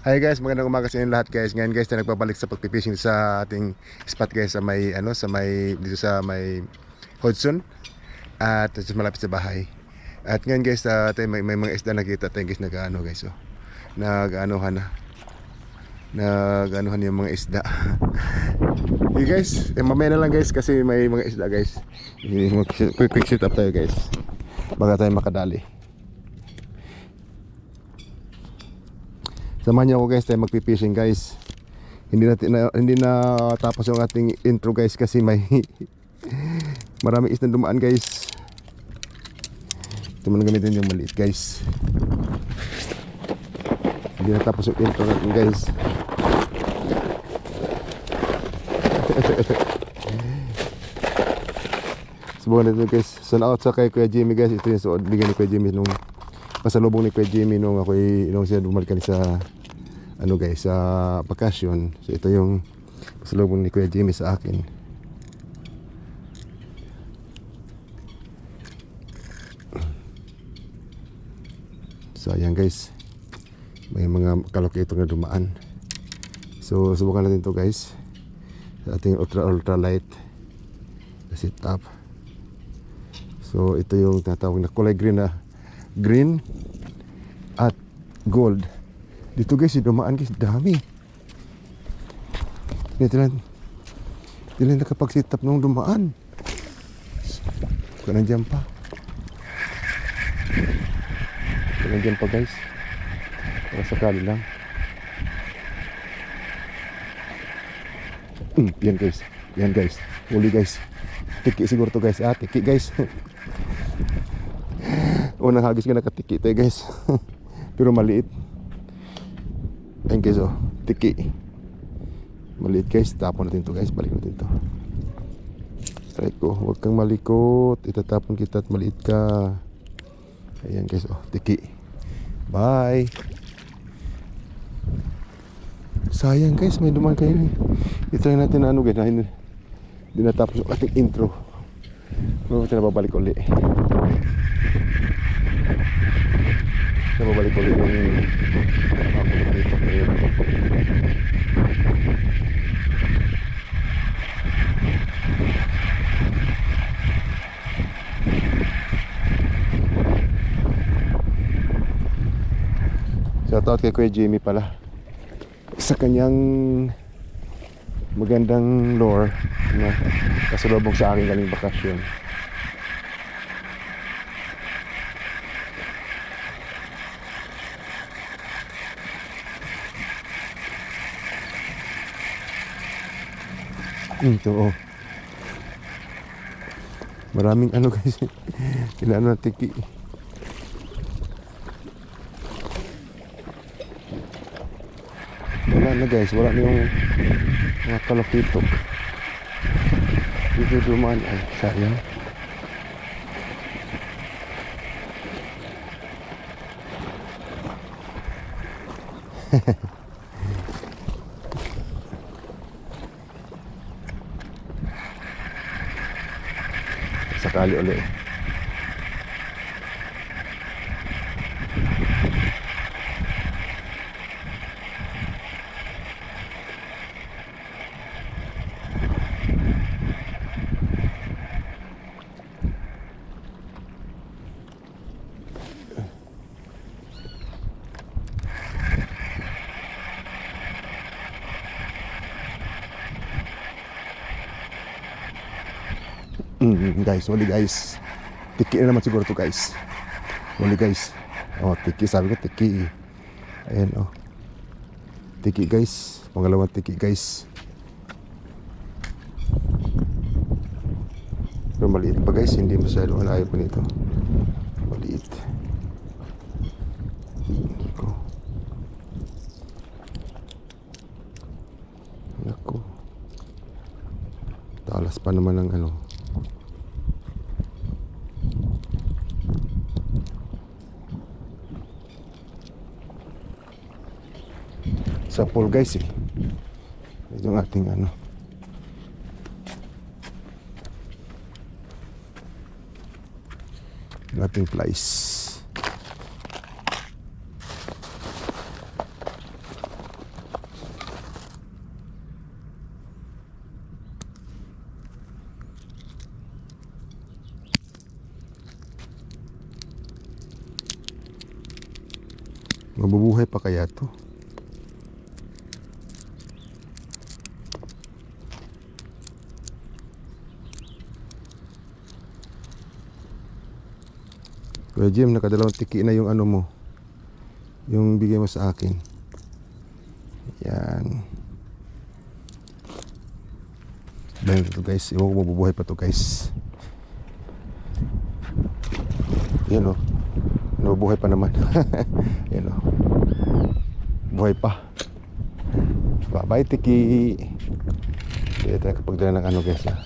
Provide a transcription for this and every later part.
Hi guys, magandang umaga sa inyo lahat guys. Ngayon guys, tayo nagpabalik sa pagpipishing sa ating spot guys sa may dito sa may Hodson at just malapit sa bahay. At ngayon guys, tayo may mga isda nakita tayo guys nag-ano guys oh. Nag-anuhan yung mga isda. Hey guys, mamaya na lang guys kasi may mga isda guys. Quick sit up tayo guys. Baga tayo makadali. Samahan niyo ako guys, tayo magpipishing guys. Hindi na tapos yung ating intro guys kasi may maraming isda dumaan guys. Ito mo na gamitin yung maliit guys. Hindi na tapos yung intro natin guys. Subukan natin guys. Sun out sa kay Kuya Jimmy guys. Ito yung suod bigyan ni Kuya Jimmy nung pasalubong ni Kuya Jimmy nung siya bumalikan sa ano guys sa bakasyon. So ito yung pasalubong ni Kuya Jimmy sa akin. So ayan guys, may mga kalokito na dumaan. So subukan natin to guys sa ating ultra light na sit up. So ito yung tinatawag na kulay green at gold. Dito guys, dumaan guys, dami. Hindi lang nakapag-sit up nung dumaan. Kung nandiyan pa guys. Para sakali lang. Yan guys. Uli guys. Tiki siguro to guys. Tiki guys. Unang hagis ka nakatiki tayo guys. Pero maliit. Ayan guys oh, tiki. Maliit guys, tapon natin to guys. Balik natin to. Try ko, huwag kang malikot. Itatapon kita at maliit ka. Ayan guys oh, tiki. Bye. Sayang guys, may dumaan kayo. I-try natin na ano guys. Hindi natapos yung ating intro. Pero natin nababalik ulit. Nababalik ulit yung dito. Shoutout kay Kuya Jimmy pala sa kanyang magandang lure na kasalubong sa aking galing bakasyon. Ito oh, maraming ano guys. Kailangan na tiki. Wala na guys, wala na yung mga kalokito. Dito dumaan ay sayang. Sakali ulit. Guys, huli guys. Tiki na naman siguro to guys. Huli guys. Oh, tiki, sabi ko tiki. Ayan oh. Tiki guys. Pangalawang tiki guys. Pero maliit pa guys, hindi masyado malayo pa nito. Maliit. Niko. Nako. Talas pa naman ng ano. Sa pool guys eh. Ito yung ating ano. Ating flies. Mabubuhay pa kaya to? Kuya Jim, nakadalawang tiki na yung ano mo, yung bigay mo sa akin. Yan. Dahil ito guys, iwan ko mabubuhay pa to guys. Yan o, nabubuhay pa naman. Yan o, buhay pa. Bye tiki. Kaya tayo kapag dala ng ano guys ha.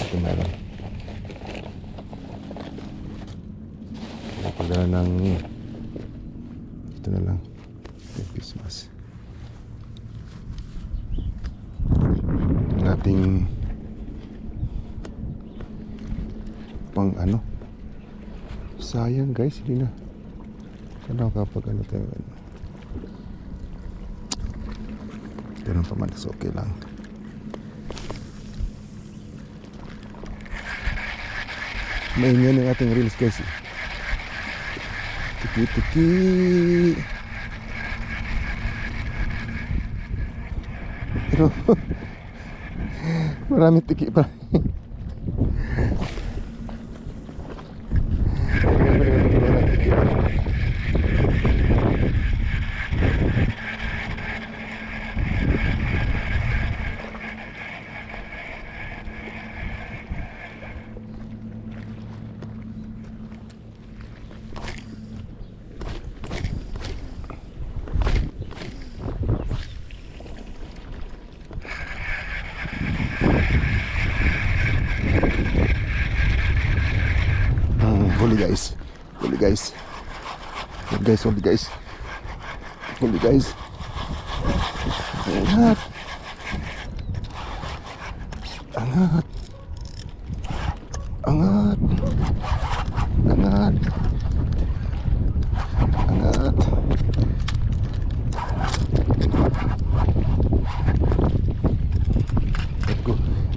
Ito meron. Kapag dala ng ito na lang Christmas. Ang ating pang ano. Sayang guys, hindi na. Ano kapag ano tayo. Ganun pa man, so okay lang. Maingay ng ating reels guys. Tiki-tiki. Pero maraming tiki pa. Huli guys, huli guys, huli guys, huli guys, huli guys. Angat, angat, angat, angat, angat. Let's go,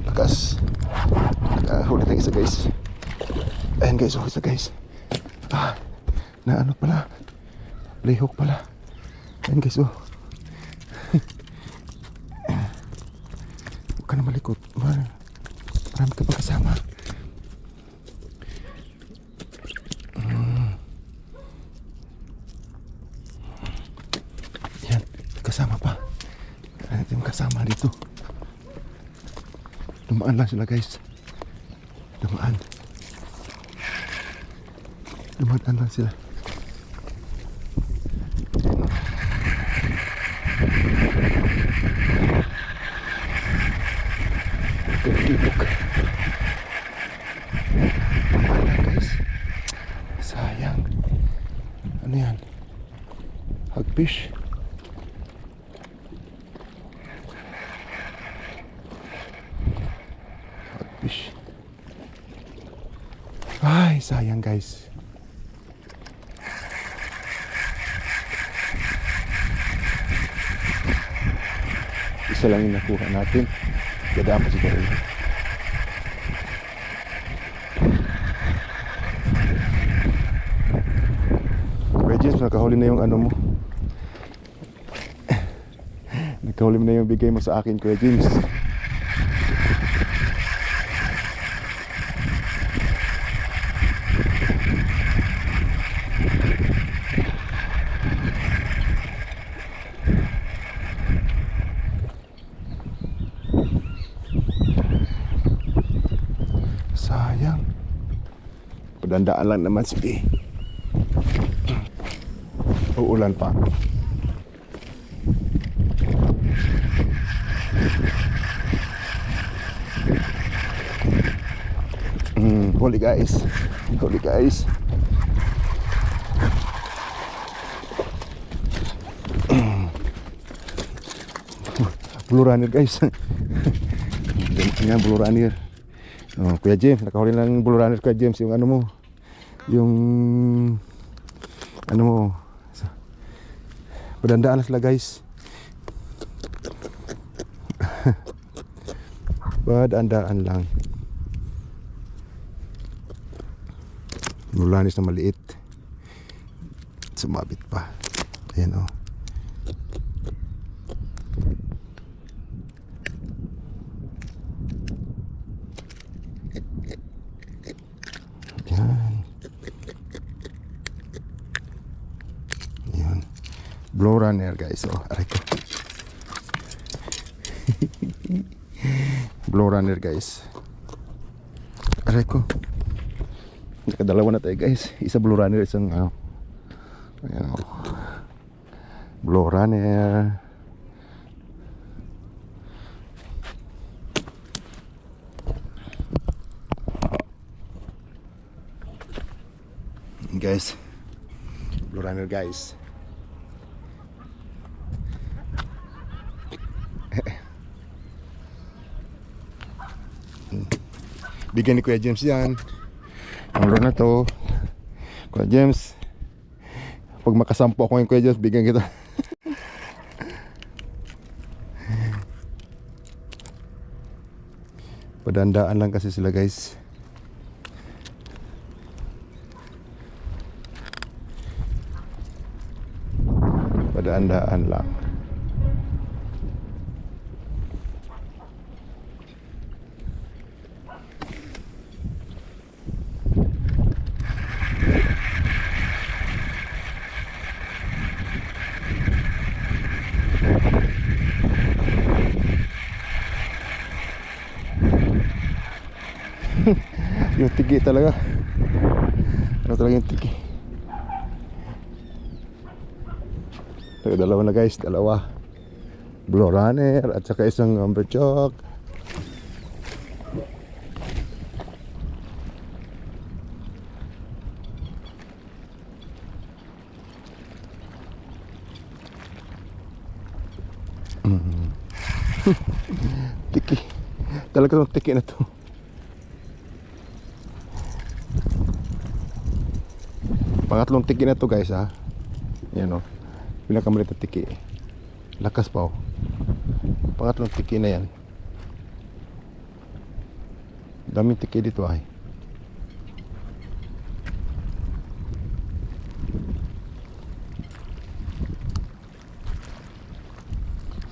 lakas. Huli tayo isa guys. Ayan guys, okay sa guys. Na ano pala, playhook pala. Ayan guys, oh. Huwag ka na malikot. Marami ka pa kasama. Ayan, kasama pa. Ayan, kasama dito. Dumaan lang sila guys. Dumaan. Dumadaan lang sila. Tibok. Wala guys. Sayang. Ano yan? Hagfish. Hagfish. Ay, sayang guys. Isa lang yung nakuha natin. Gadaan pa siguro yun. Kuya James, nakahuli na yung ano mo. Nakahuli mo na yung bigay mo sa akin, Kuya James. Sayang. Padandaan lang naman, sige. Uulan pa. Huli guys. Huli guys. Blue runner guys. Ganyan blue runner. Oh, Kuya James, nakahuli ng blue runner Kuya James, yung ano mo. Yung ano mo. Padandaan lang sila guys. Padandaan lang. Nulanis na maliit. Sumabit pa. Ayan o. Yan. Yan. Blow runner guys. Oh, aray ko. Blow runner guys. Aray ko. Nakadalawa na tayo guys. Isa blow runner, isang ayan o. Blow runner. Guys, blow runner guys. Bigyan ni Kuya James yan. Ang lure na to, Kuya James. Pag makasampo ako ng Kuya James, bigyan kita. Padandaan lang kasi sila guys. Padandaan lang. Yung tigi talaga. Ano talaga yung tigi? Dalawa na guys, dalawa. Blow runner at saka isang umberchock. Tiki. Talaga itong tiki na to. Pangatlong tiki na to guys ha. Yan o. Pinakamalit na tiki. Lakas pa o. Pangatlong tiki na yan. Daming tiki dito ay.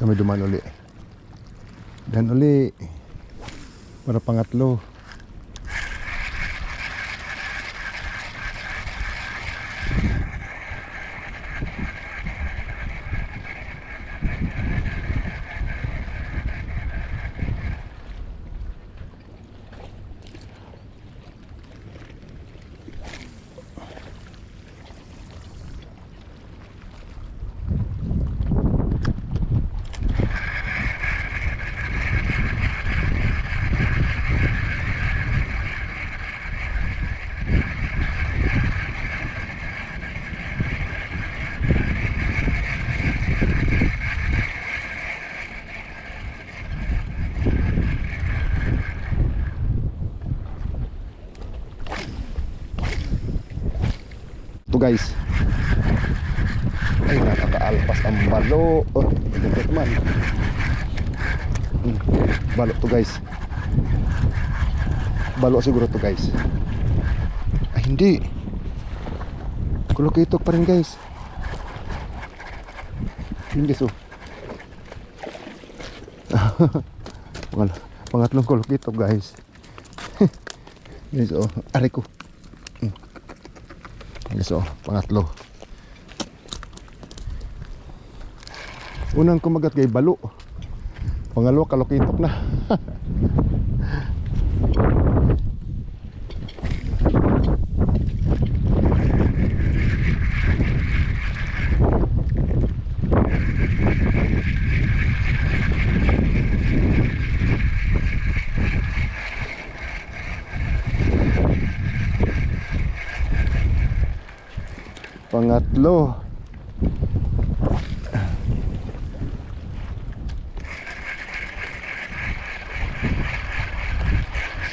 Kami duman uli. Dan uli. Para pangatlo. Ito guys. Ay, nakakaalpas ang balo. Oh, ito naman. Balo to guys. Balo siguro to guys. Ay, hindi. Kulukitok pa rin guys. Hindi so. Pangatlong kulukitok guys. Guys, oh, aray ko. Guys, oh, pangatlo. Unang kumagat kay balo. Pangalawa kalukitok na. Pangatlo.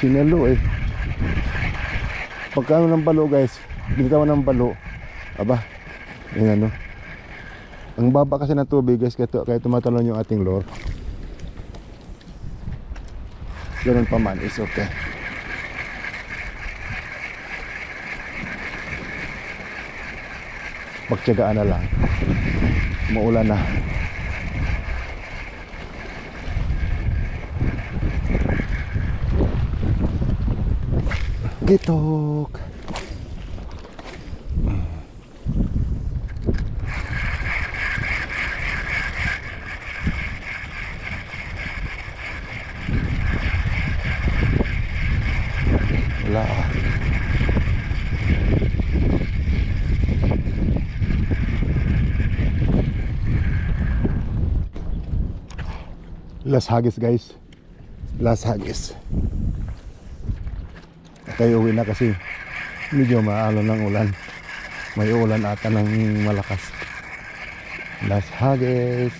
Sinalo eh. Pagkano ng balo guys, binitawan ng balo. Aba, yan ano. Ang baba kasi ng tubig guys, kaya tumatalon yung ating lure. Ganun pa man, is okay. Magtiyagaan na lang. Maulan na. Gitok. Wala ah. Las Hagis guys. Las Hagis. Tayo uwi na kasi medyo maalo ng ulan. May ulan ata ng malakas. Las Hagis.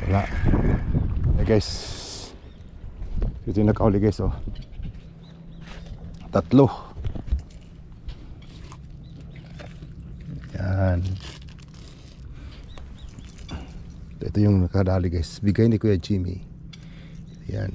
Wala. Eh guys, ito yung nakauli guys oh. 3. Yan. Ito yung nakadali guys. Bigay ni Kuya Jimmy. Yan.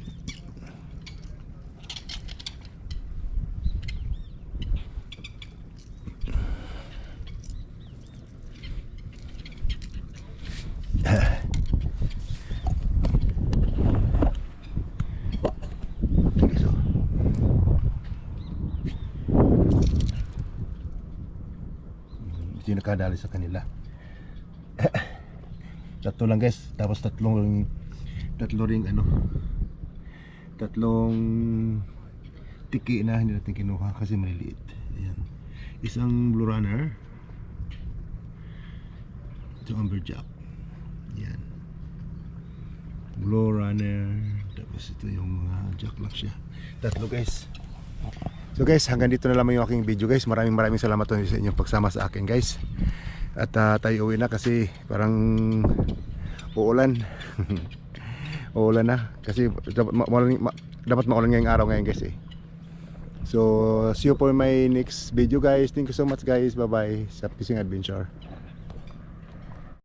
Ito yung nakadali sa kanila. 3 lang guys, tapos 3 ring ano, 3 tiki na hindi natin kinuha kasi maliliit. Ayan. Isang blue runner, ito amberjack. Ayan, blue runner, tapos ito yung mga jacklock siya. 3 guys. So guys, hanggang dito na lamang yung aking video guys. Maraming salamat sa inyong pagsama sa akin guys. At tayo uwi na kasi parang uulan. Uulan na kasi dapat maulan ngayong araw ngayon guys eh. So see you for my next video guys. Thank you so much guys. Bye bye sa fishing adventure.